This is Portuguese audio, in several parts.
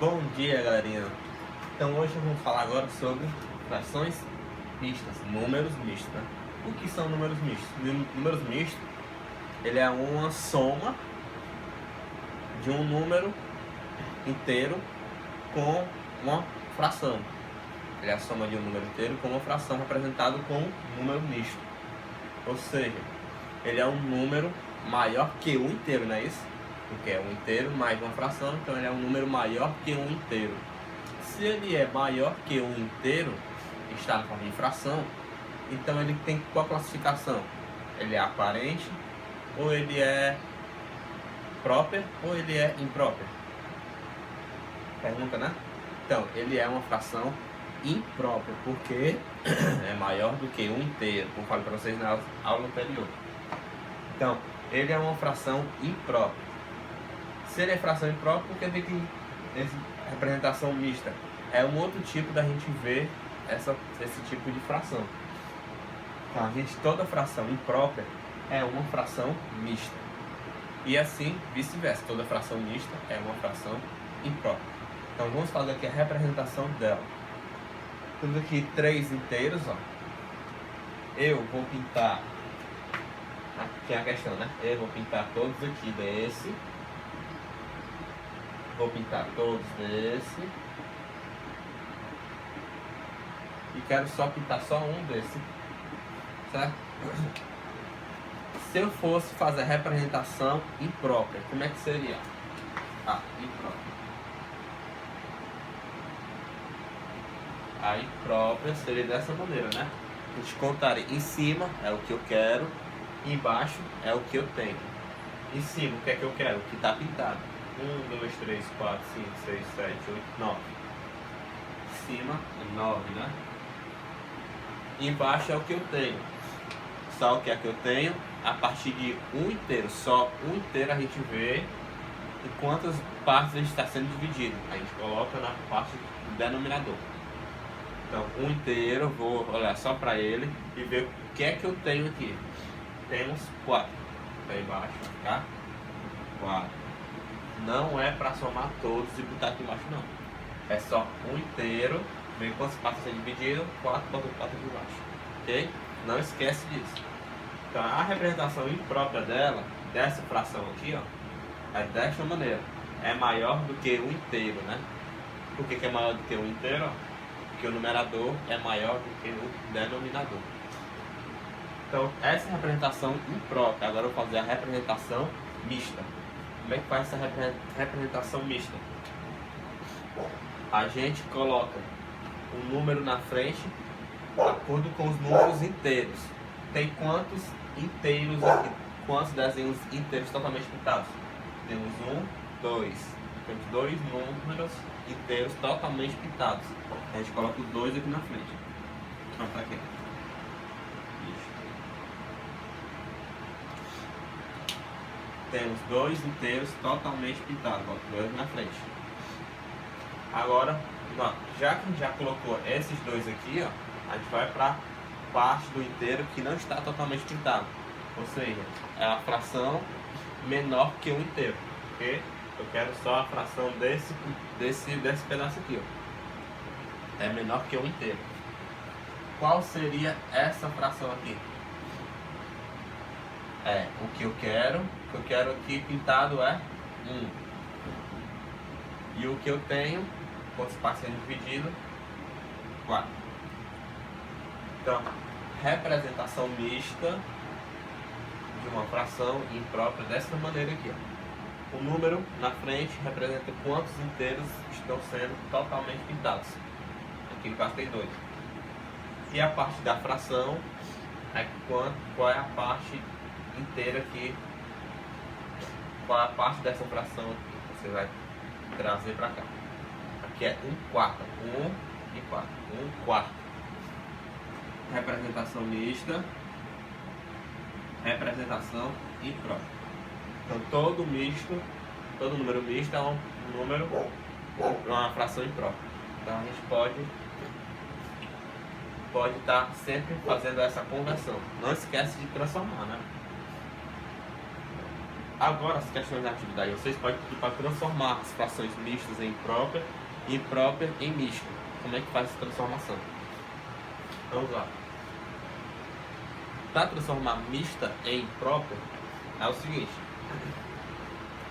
Bom dia, galerinha. Então hoje vamos falar agora sobre frações mistas, números mistos, né? O que são números mistos? Números mistos, ele é uma soma de um número inteiro com uma fração. Ele é a soma de um número inteiro com uma fração representado com um número misto. Ou seja, ele é um número maior que um inteiro, não é isso? Porque é um inteiro mais uma fração, então ele é um número maior que um inteiro. Se ele é maior que um inteiro, está na forma de fração, então ele tem qual classificação? Ele é aparente, ou ele é próprio, ou ele é impróprio? Pergunta, né? Então, ele é uma fração imprópria, porque é maior do que um inteiro, como falei para vocês na aula anterior. Então, ele é uma fração imprópria. Se ele é fração imprópria, porque tem que representação mista é um outro tipo da gente ver esse tipo de fração. Então, toda fração imprópria é uma fração mista. E assim, vice-versa, toda fração mista é uma fração imprópria. Então, vamos fazer aqui a representação dela. Temos aqui três inteiros, ó. Eu vou pintar, aqui é a questão, né? Eu vou pintar todos aqui desse. Vou pintar todos desse. E quero só pintar só um desse. Certo? Se eu fosse fazer a representação imprópria, como é que seria? Imprópria. A imprópria seria dessa maneira, né? A gente contaria em cima é o que eu quero, embaixo é o que eu tenho. Em cima, o que é que eu quero? O que está pintado. 1, 2, 3, 4, 5, 6, 7, 8, 9. Em cima é 9, né? E embaixo é o que eu tenho. Só o que é que eu tenho? A partir de um inteiro. Só um inteiro a gente vê em quantas partes ele está sendo dividido. A gente coloca na parte do denominador. Então, um inteiro, vou olhar só para ele e ver o que é que eu tenho aqui. Temos 4. Está embaixo, tá? 4. Não é para somar todos e botar aqui embaixo, não. É só um inteiro, ver quantas partes são divididas, 4 bota 4 aqui embaixo. Ok? Não esquece disso. Então, a representação imprópria dela, dessa fração aqui, ó, é desta maneira. É maior do que um inteiro, né? Por que é maior do que um inteiro? Porque o numerador é maior do que o denominador. Então, essa é a representação imprópria. Agora eu vou fazer a representação mista. Como é que faz essa representação mista? A gente coloca o número na frente de acordo com os números inteiros. Tem quantos inteiros aqui? Quantos desenhos inteiros totalmente pintados? Temos 1, 2. Temos 2 números inteiros totalmente pintados. A gente coloca o 2 aqui na frente. Então tá aqui. Temos 2 inteiros totalmente pintados. Bota 2 na frente. Agora, já que a gente já colocou esses 2 aqui, ó, a gente vai para parte do inteiro que não está totalmente pintado. Ou seja, é a fração menor que um inteiro. Ok? Eu quero só a fração desse pedaço aqui, ó. É menor que um inteiro. Qual seria essa fração aqui? É o que eu quero. O que eu quero aqui pintado é 1. E o que eu tenho, quantos partes sendo dividido? 4. Então, representação mista de uma fração imprópria dessa maneira aqui, ó. O número na frente representa quantos inteiros estão sendo totalmente pintados. Aqui no caso tem 2. E a parte da fração é qual é a parte inteira aqui. Qual é a parte dessa fração que você vai trazer para cá. Aqui é 1/4. 1 e 4. 1/4. Representação mista. Representação imprópria. Então todo número misto é uma fração imprópria. Então a gente pode estar sempre fazendo essa conversão. Não esquece de transformar, né? Agora, as questões da atividade, vocês podem pedir para transformar as frações mistas em própria e imprópria em mista. Como é que faz essa transformação? Vamos lá. Para transformar mista em imprópria, é o seguinte: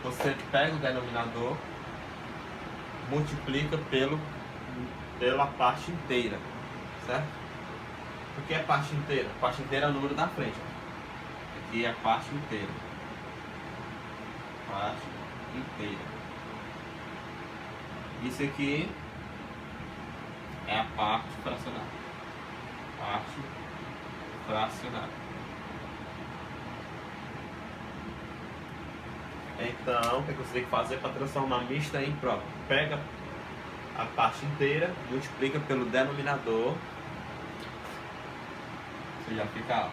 você pega o denominador, multiplica pela parte inteira, certo? O que é parte inteira? A parte inteira é o número da frente. Aqui é a parte inteira. Parte inteira. Isso aqui é a parte fracionária. Parte fracionária. Então, o que você tem que fazer para transformar mista em imprópria? Pega a parte inteira, multiplica pelo denominador. Você já fica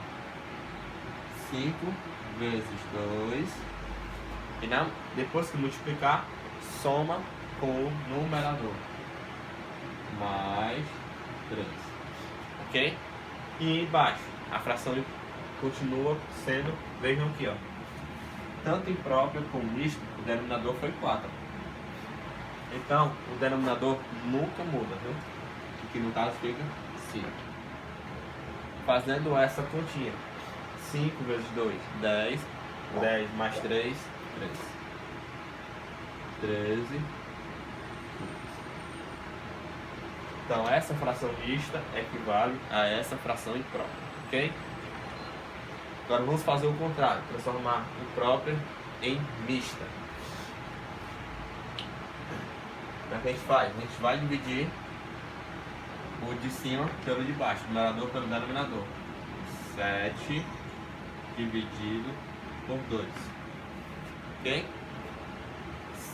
5 vezes 2. E depois que multiplicar, soma com o numerador. Mais 3. Ok? E embaixo, a fração continua sendo, vejam aqui, ó. Tanto imprópria como mista, o denominador foi 4. Então, o denominador nunca muda, viu? Que no caso fica 5. Fazendo essa continha, 5 vezes 2, 10. 10 mais 3, 13. 13. Então, essa fração mista equivale a essa fração imprópria, ok? Agora vamos fazer o contrário, transformar imprópria em mista. Como é que a gente faz? A gente vai dividir o de cima pelo de baixo, numerador pelo denominador. 7 dividido por 2. Ok?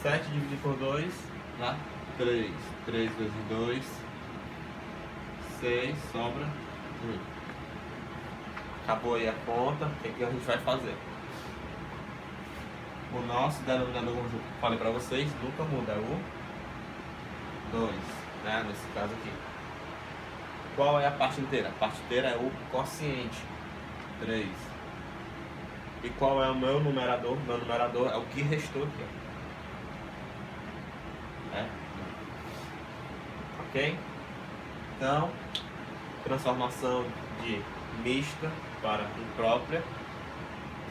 7 dividido por 2 dá 3. 3 vezes 2, 6, sobra 1. Acabou aí a conta, o que a gente vai fazer? O nosso denominador, como eu falei para vocês, nunca muda, é o 2, né? Nesse caso aqui. Qual é a parte inteira? A parte inteira é o quociente, 3. E qual é o meu numerador? Meu numerador é o que restou aqui, ó. Ok? Então, transformação de mista para imprópria.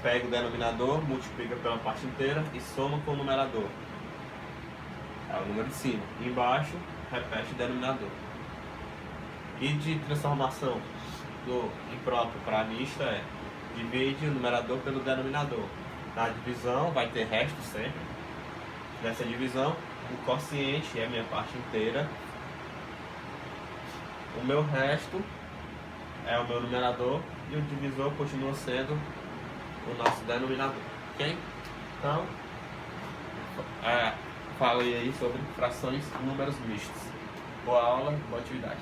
Pega o denominador, multiplica pela parte inteira e soma com o numerador. É o número de cima. Embaixo, repete o denominador. E de transformação do impróprio para mista é: divide o numerador pelo denominador. Na divisão vai ter resto sempre. Nessa divisão, o quociente é a minha parte inteira. O meu resto é o meu numerador e o divisor continua sendo o nosso denominador, ok? Então, falei aí sobre frações e números mistos. Boa aula, boa atividade.